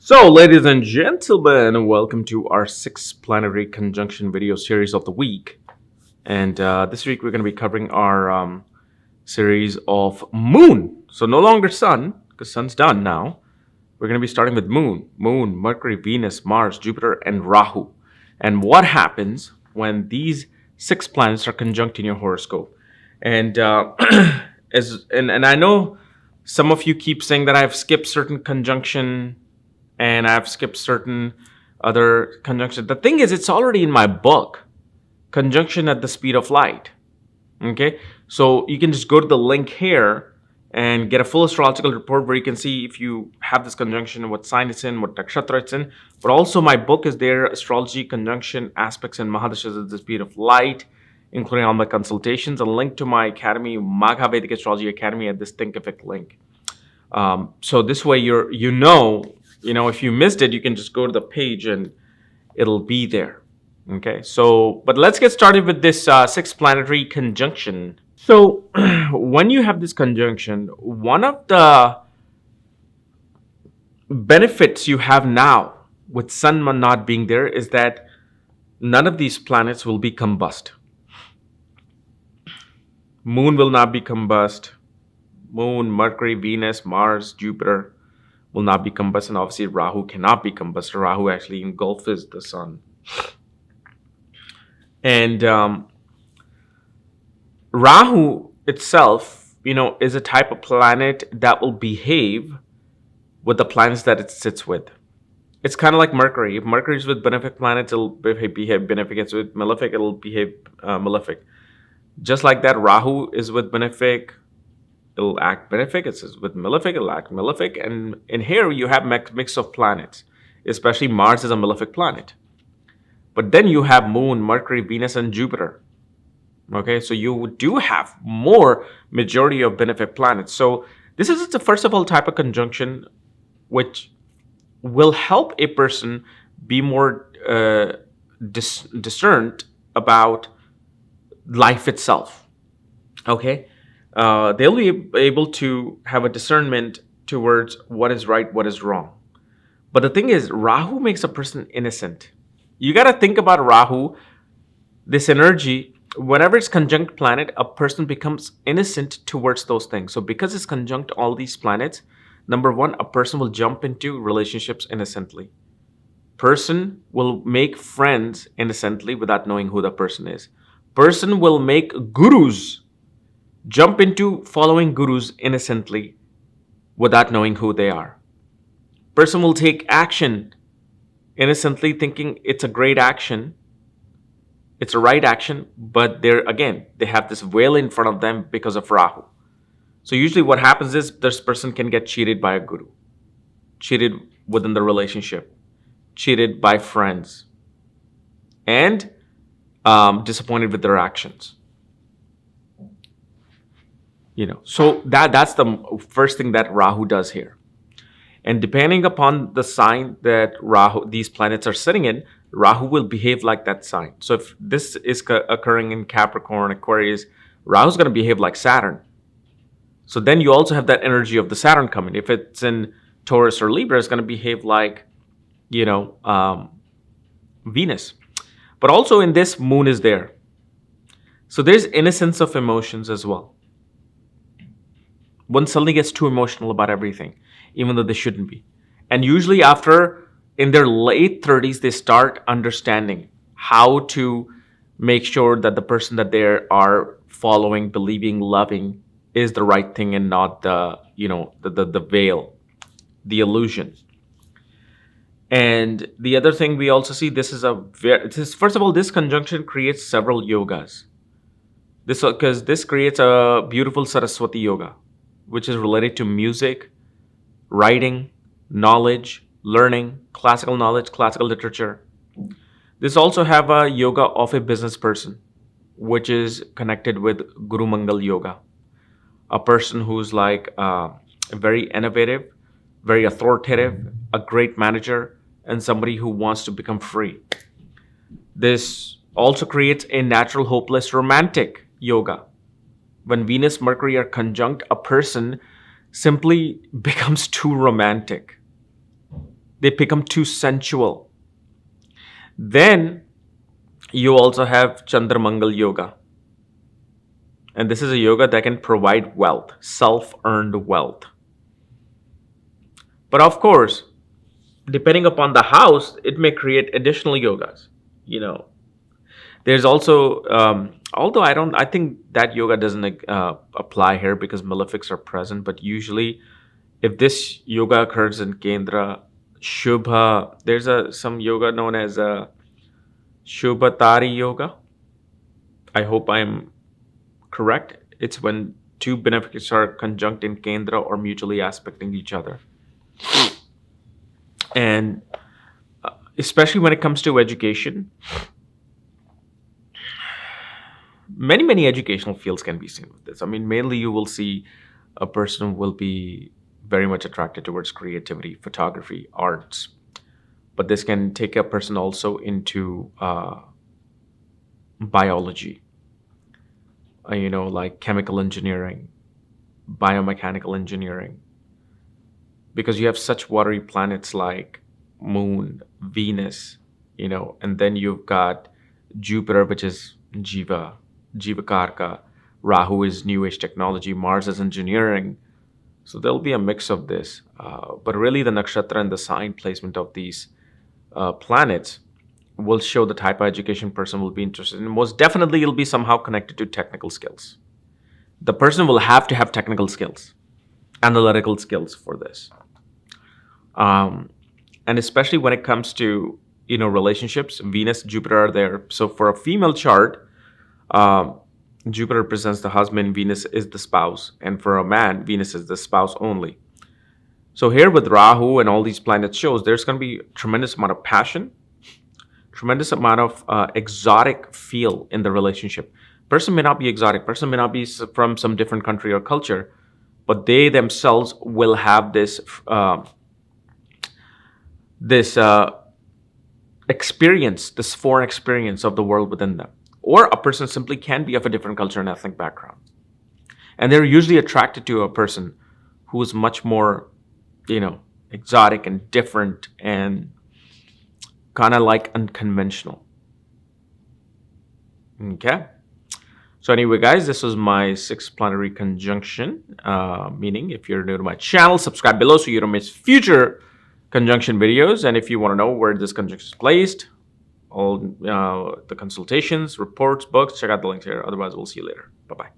So, ladies and gentlemen, welcome to our sixth planetary conjunction video series of the week. And this week we're going to be covering our series of Moon. So, no longer Sun, because Sun's done now. We're going to be starting with Moon. Moon, Mercury, Venus, Mars, Jupiter, and Rahu. And what happens when these six planets are conjunct in your horoscope. And and I know some of you keep saying that I've skipped certain conjunction and I've skipped certain other conjunctions. The thing is, it's already in my book, Conjunction at the Speed of Light. Okay, so you can just go to the link here and get a full astrological report where you can see if you have this conjunction, what sign it's in, what nakshatra it's in. But also my book is there, Astrology, Conjunction, Aspects, and Mahadashas at the Speed of Light, including all my consultations. A link to my academy, Magha Vedic Astrology Academy, at this Thinkific link. So this way you know, if you missed it, you can just go to the page and it'll be there. Okay, so, but let's get started with this sixth planetary conjunction. So, when you have this conjunction, one of the benefits you have now with Sun not being there is that none of these planets will be combust. Moon will not be combust. Moon, Mercury, Venus, Mars, Jupiter will not be combust, and obviously Rahu cannot be combust. Rahu actually engulfs the Sun. And Rahu itself, is a type of planet that will behave with the planets that it sits with. It's kind of like Mercury. If Mercury is with benefic planets, it'll behave benefic. It's with malefic, it'll behave malefic. Just like that, Rahu is with benefic, it'll act benefic. It's with malefic, it'll act malefic. And in here, you have mix of planets, especially Mars is a malefic planet. But then you have Moon, Mercury, Venus, and Jupiter. Okay, so you do have more majority of benefic planets. So this is the first of all type of conjunction which will help a person be more discerned about life itself. Okay, they'll be able to have a discernment towards what is right, what is wrong. But the thing is, Rahu makes a person innocent. You got to think about Rahu, this energy, whenever it's conjunct planet, a person becomes innocent towards those things. So because it's conjunct all these planets, number one, a person will jump into relationships innocently. Person will make friends innocently without knowing who the person is. Person will make gurus, jump into following gurus innocently without knowing who they are. Person will take action innocently thinking it's a great action, it's a right action, but they have this veil in front of them because of Rahu. So usually what happens is this person can get cheated by a guru, cheated within the relationship, cheated by friends, and disappointed with their actions. So that's the first thing that Rahu does here. And depending upon the sign that these planets are sitting in, Rahu will behave like that sign. So if this is occurring in Capricorn, Aquarius, Rahu is going to behave like Saturn. So then you also have that energy of the Saturn coming. If it's in Taurus or Libra, it's going to behave like, Venus. But also in this, Moon is there. So there's innocence of emotions as well. One suddenly gets too emotional about everything, even though they shouldn't be. And usually in their late 30s, they start understanding how to make sure that the person that they are following, believing, loving is the right thing and not the veil, the illusion. And the other thing we also see, first of all, this conjunction creates several yogas. Because this creates a beautiful Saraswati yoga, which is related to music, writing, knowledge, learning, classical knowledge, classical literature. This also have a yoga of a business person, which is connected with Guru Mangal Yoga. A person who's like very innovative, very authoritative, a great manager, and somebody who wants to become free. This also creates a natural, hopeless, romantic yoga. When Venus, Mercury are conjunct, a person simply becomes too romantic. They become too sensual. Then you also have Chandramangal Yoga. And this is a yoga that can provide wealth, self-earned wealth. But of course, depending upon the house, it may create additional yogas. There's also, although I think that yoga doesn't apply here because malefics are present. But usually, if this yoga occurs in Kendra, Shubha, there's some yoga known as Shubhatari yoga. I hope I'm correct. It's when two benefics are conjunct in Kendra or mutually aspecting each other. And especially when it comes to education, many educational fields can be seen with this. I mean, mainly you will see a person will be very much attracted towards creativity, photography, arts. But this can take a person also into biology, like chemical engineering, biomechanical engineering. Because you have such watery planets like Moon, Venus, and then you've got Jupiter, which is Jiva Karka. Rahu is New Age technology. Mars is engineering. So there'll be a mix of this. But really, the nakshatra and the sign placement of these planets will show the type of education person will be interested in. Most definitely, it'll be somehow connected to technical skills. The person will have to have technical skills, analytical skills for this. And especially when it comes to, relationships, Venus, Jupiter are there. So for a female chart, Jupiter represents the husband, Venus is the spouse. And for a man, Venus is the spouse only. So here with Rahu and all these planets shows, there's going to be a tremendous amount of passion, tremendous amount of exotic feel in the relationship. Person may not be exotic, person may not be from some different country or culture, but they themselves will have this experience, this foreign experience of the world within them. Or a person simply can be of a different culture and ethnic background. And they're usually attracted to a person who is much more, exotic and different and kind of like unconventional. Okay. So anyway, guys, this was my 6th planetary conjunction, meaning if you're new to my channel, subscribe below so you don't miss future conjunction videos. And if you want to know where this conjunction is placed, all the consultations, reports, books, check out the links here. Otherwise, we'll see you later. Bye-bye.